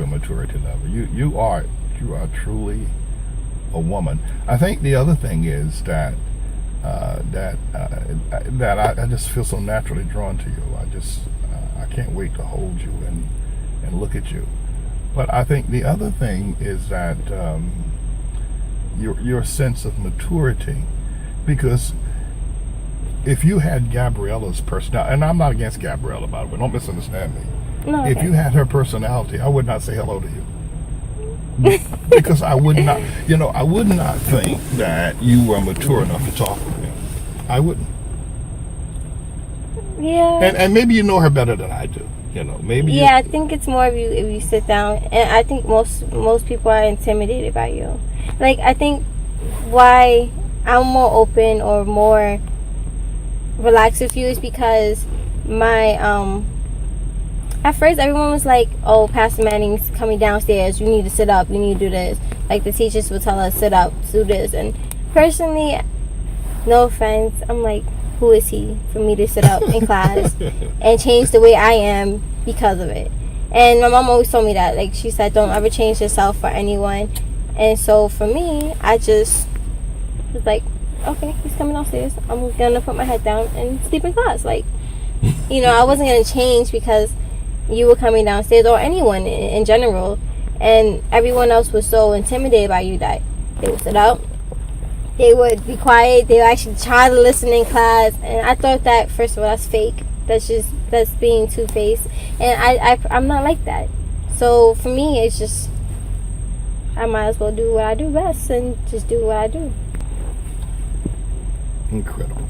maturity level. You are truly a woman. I think the other thing is that I just feel so naturally drawn to you. I can't wait to hold you and look at you. But I think the other thing is that your sense of maturity, because if you had Gabriella's personality, and I'm not against Gabriella, by the way, don't misunderstand me. No, okay. If you had her personality, I would not say hello to you. Because I would not think that you were mature enough to talk with me. I wouldn't. Yeah. And maybe you know her better than I do. Maybe. Yeah, I think it's more of you if you sit down, and I think most people are intimidated by you. Like, I think why I'm more open or more relaxed with you is because my at first everyone was like, oh, Pastor Manning's coming downstairs, you need to sit up, you need to do this. Like, the teachers would tell us, sit up, do this. And personally, no offense, I'm like, who is he for me to sit up in class and change the way I am because of it? And my mom always told me that. Like, she said, don't ever change yourself for anyone. And so for me, I just was like, okay, he's coming downstairs, I'm gonna put my head down and sleep in class. Like, I wasn't gonna change because you were coming downstairs, or anyone in general, and everyone else was so intimidated by you that they would sit up, they would be quiet, they would actually try to listen in class. And I thought that, first of all, that's fake. That's being two-faced, and I'm not like that. So for me, it's just, I might as well do what I do best and just do what I do. Incredible.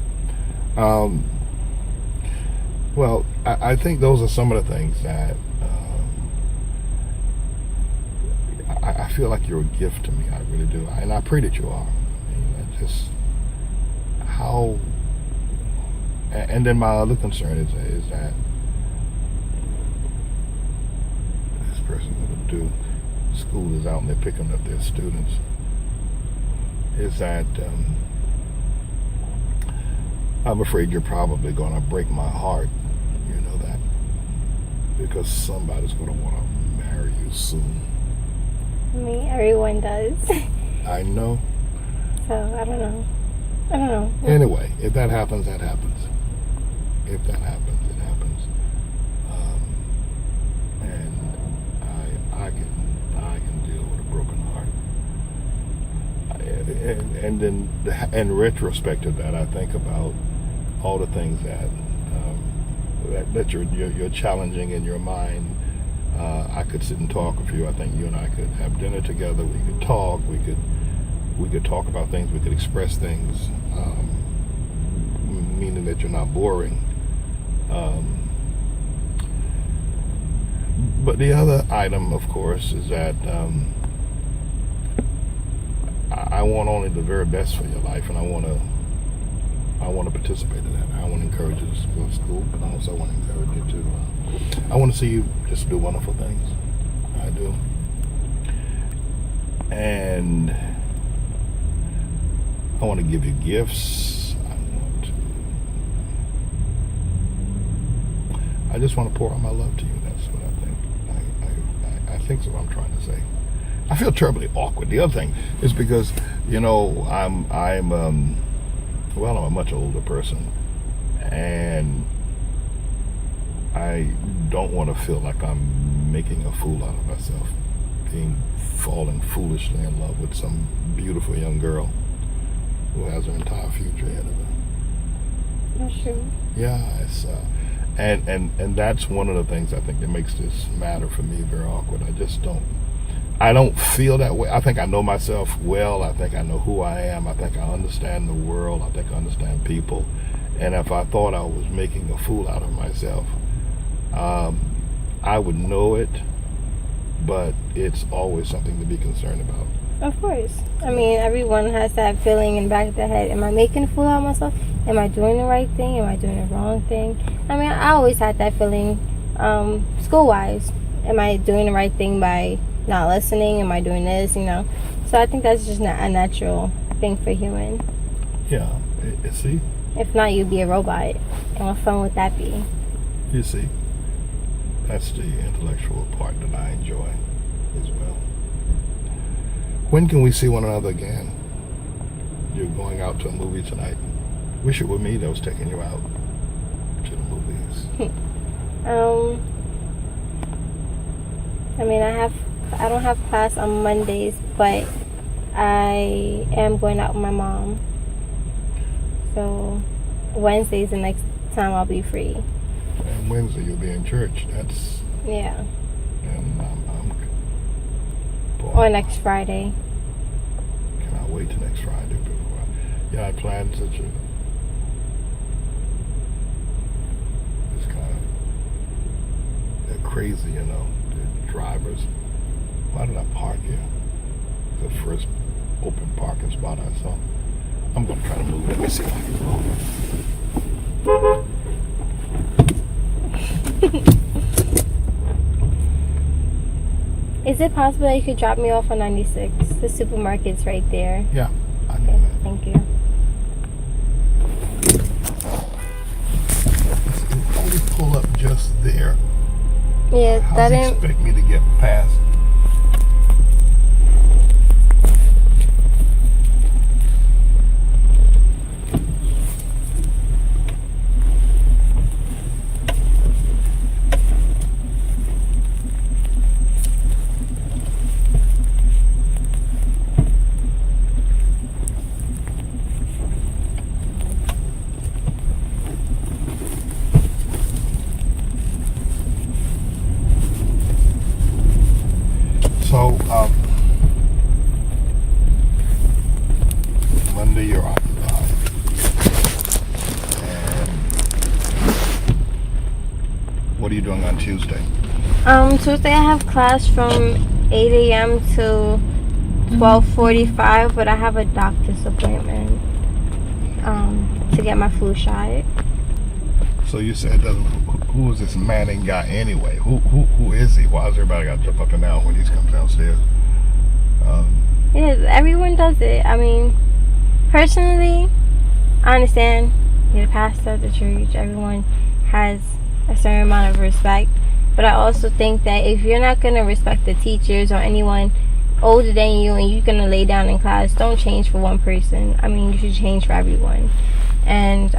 Well, I think those are some of the things that I feel like you're a gift to me. I really do, and I pray that you are. Just how. And then my other concern is that this person going to do. School is out and they're picking up their students. Is that I'm afraid you're probably going to break my heart. You know that, because somebody's going to want to marry you soon. I mean, everyone does. I know. So I don't know. Anyway, if that happens, that happens. If that happens, it happens. And I can deal with a broken heart. And then in retrospect of that, I think about all the things that you're challenging in your mind. I could sit and talk with you. I think you and I could have dinner together. We could talk. We could talk about things. We could express things, meaning that you're not boring. But the other item, of course, is that I want only the very best for your life, and I want to participate in that. I want to encourage you to go to school, but I also want to encourage you to. I want to see you just do wonderful things. I do. And I want to give you gifts. I just want to pour out my love to you. That's what I think. I think that's what I'm trying to say. I feel terribly awkward. The other thing is because, I'm a much older person, and I don't want to feel like I'm making a fool out of myself, falling foolishly in love with some beautiful young girl who has her entire future ahead of her. That's true. Yeah, it's and that's one of the things I think that makes this matter for me very awkward. I don't feel that way. I think I know myself well. I think I know who I am. I think I understand the world. I think I understand people. And if I thought I was making a fool out of myself, I would know it, but it's always something to be concerned about. Of course. I mean, everyone has that feeling in the back of their head. Am I making a fool out of myself? Am I doing the right thing? Am I doing the wrong thing? I mean, I always had that feeling school-wise. Am I doing the right thing by not listening? Am I doing this, So I think that's just not a natural thing for human. Yeah, see? If not, you'd be a robot. And what fun would that be? You see? That's the intellectual part that I enjoy. When can we see one another again? You're going out to a movie tonight. Wish it were me that was taking you out to the movies. I mean, I don't have class on Mondays, but I am going out with my mom. So Wednesday's the next time I'll be free. And Wednesday you'll be in church. That's yeah. And boy, or next Friday. Cannot wait till next Friday. Yeah, I planned such a. It's kind of they're crazy, you know. The drivers. Why did I park here? The first open parking spot I saw. I'm gonna try to move. Let me see if I can move. Is it possible that you could drop me off on 96? The supermarket's right there. Yeah. Okay, thank you. Only pull up just there. Yeah, How that do you didn't. expect me to get past? So, Monday you're occupied. And what are you doing on Tuesday? Tuesday I have class from 8 a.m. to 12:45, but I have a doctor's appointment to get my flu shot. So you said, who is this Manning guy anyway? Who is he? Why is everybody got to jump up and down when he comes downstairs? Yeah, everyone does it. I mean, personally, I understand. You're the pastor of the church. Everyone has a certain amount of respect. But I also think that if you're not going to respect the teachers or anyone older than you and you're going to lay down in class, don't change for one person. I mean, you should change for everyone. And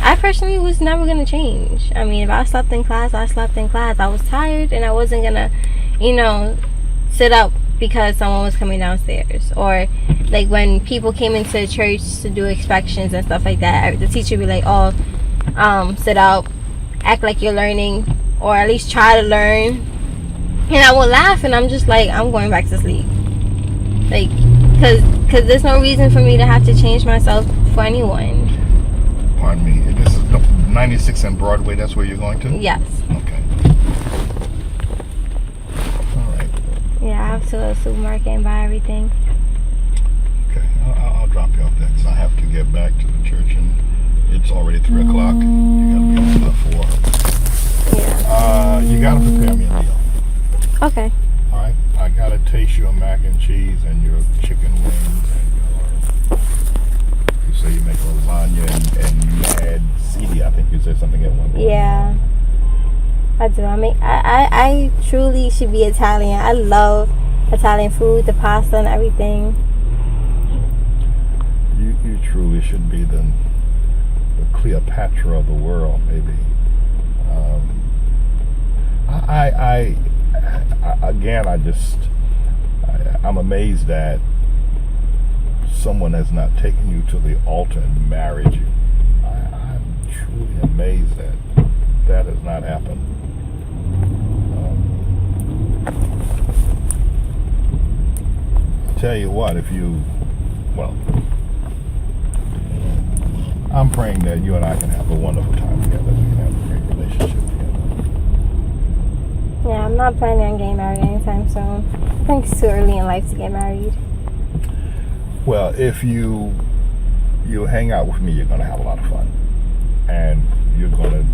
I personally was never going to change. I mean, if I slept in class, I slept in class. I was tired and I wasn't going to, sit up because someone was coming downstairs. Or like when people came into church to do inspections and stuff like that, the teacher would be like, sit up, act like you're learning, or at least try to learn. And I would laugh and I'm just like, I'm going back to sleep. Like, cause there's no reason for me to have to change myself for anyone. Pardon me. This is 96 and Broadway. That's where you're going to? Yes. Okay. All right. Yeah, I have to go to the supermarket and buy everything. Okay. I'll drop you off there because I have to get back to the church and it's already 3 o'clock. You got to be on about 4. Yeah. You got to prepare me a meal. Okay. All right. I got to taste your mac and cheese and your chicken wings and you say you make lasagna and mad ziti. I think you said something at one point. Yeah. I do. I mean, I truly should be Italian. I love Italian food, the pasta and everything. You truly should be the Cleopatra of the world, maybe. I'm amazed that someone has not taken you to the altar and married you. I'm truly amazed that has not happened. I'll tell you what, I'm praying that you and I can have a wonderful time together. We can have a great relationship together. Yeah, I'm not planning on getting married anytime soon. I think it's too early in life to get married. Well, if you hang out with me, you're going to have a lot of fun, and you're going to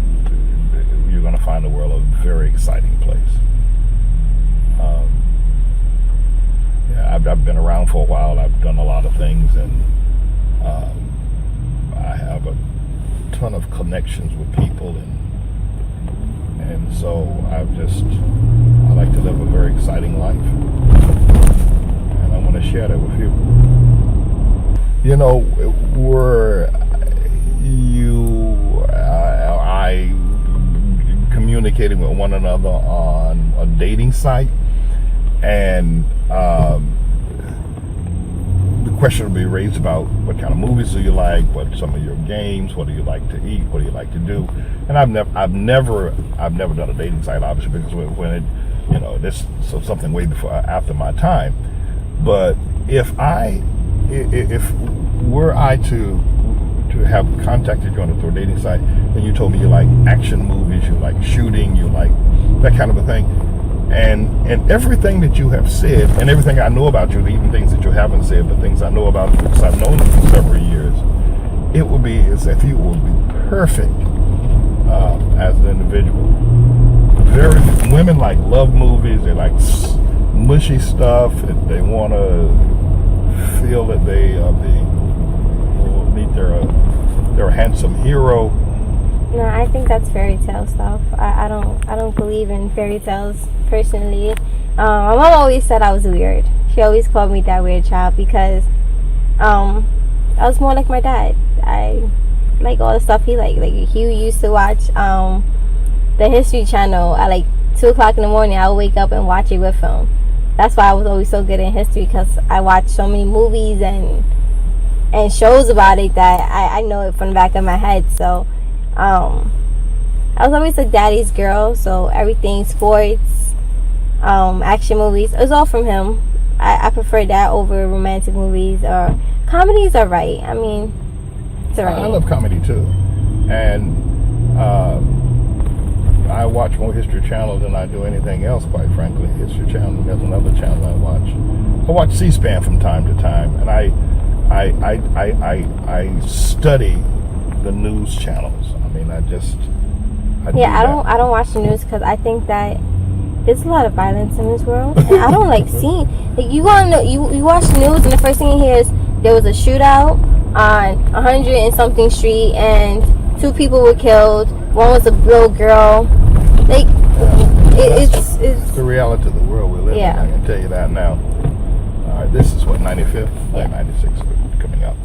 find the world a very exciting place. I've been around for a while. I've done a lot of things, and I have a ton of connections with people, and so I like to live a very exciting life, and you know, were you I communicating with one another on a dating site, and the question will be raised about what kind of movies do you like, what some of your games, what do you like to eat, what do you like to do. And I've never done a dating site, obviously, because when it, you know, this so something way before after my time. But if were I to have contacted you on a dating site, and you told me you like action movies, you like shooting, you like that kind of a thing, and everything that you have said, and everything I know about you, even things that you haven't said, but things I know about you because I've known you for several years, it would be as if you would be perfect as an individual. Very women like love movies. They like mushy stuff. They want to feel that they meet their handsome hero. No, I think that's fairy tale stuff. I don't believe in fairy tales personally. My mom always said I was weird. She always called me that weird child because I was more like my dad. I like all the stuff he liked. Like he used to watch the History Channel at like 2 o'clock in the morning. I would wake up and watch it with him. That's why I was always so good in history, because I watched so many movies and shows about it that I know it from the back of my head. So I was always a daddy's girl, so everything sports, action movies, it was all from him. I prefer that over romantic movies, or comedies are right. I mean, it's alright. I love comedy too, and I watch more History Channel than I do anything else, quite frankly. History Channel, there's another channel I watch. I watch C-SPAN from time to time, and I study the news channels. I mean, I don't watch the news because I think that there's a lot of violence in this world, and I don't like seeing. Like, you watch the news, and the first thing you hear is there was a shootout on 100 and something street, and 2 people were killed. One was a little girl. Like, it's the reality of the world we live in. I can tell you that now. This is what, 95th, 96 coming up.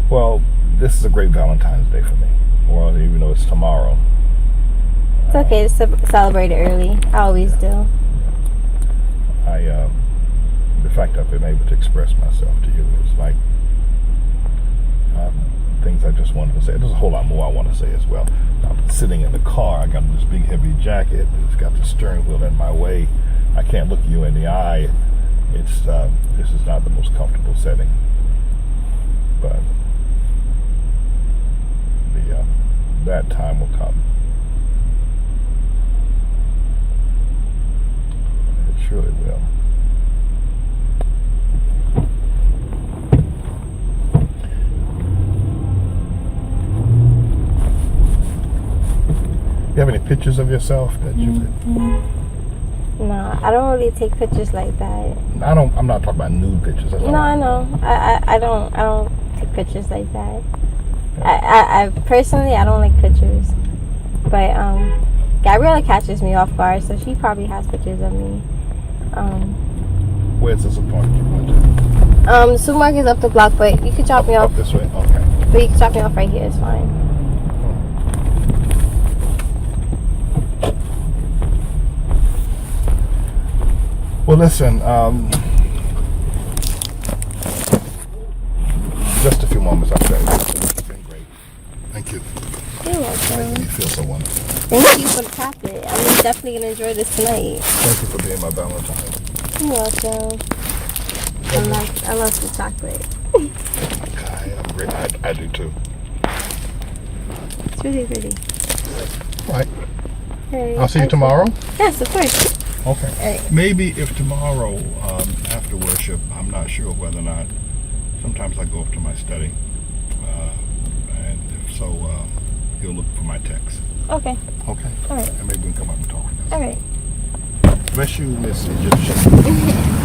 Well, this is a great Valentine's Day for me. Well, even though it's tomorrow. It's okay to celebrate it early. I always do. The fact I've been able to express myself to you is like things I just wanted to say. There's a whole lot more I want to say as well. I'm sitting in the car. I got this big heavy jacket. It's got the steering wheel in my way. I can't look you in the eye. It's this is not the most comfortable setting, but that time will come. It surely will. You have any pictures of yourself that you could? No, I don't really take pictures like that. I'm not talking about nude pictures. No, I know. I don't take pictures like that. I personally, I don't like pictures. But Gabriella catches me off guard, so she probably has pictures of me. Where's the supermarket you went to? The supermarket's up the block, but you could drop me off. Up this way? Okay. But you can drop me off right here. It's fine. Well, listen, just a few moments after that. It's been great. Thank you. You're welcome. Making me feel so wonderful. Thank you for the chocolate. I'm definitely going to enjoy this tonight. Thank you for being my Valentine. You're welcome. I love the chocolate. I do too. It's really pretty. All right. Hey, I'll see you tomorrow? Yes, of course. Okay. Right. Maybe if tomorrow, after worship, I'm not sure whether or not, sometimes I go up to my study. And if so, you'll look for my text. Okay. Okay. All right. And maybe we can come up and talk. All right. Bless you, Miss Egyptian.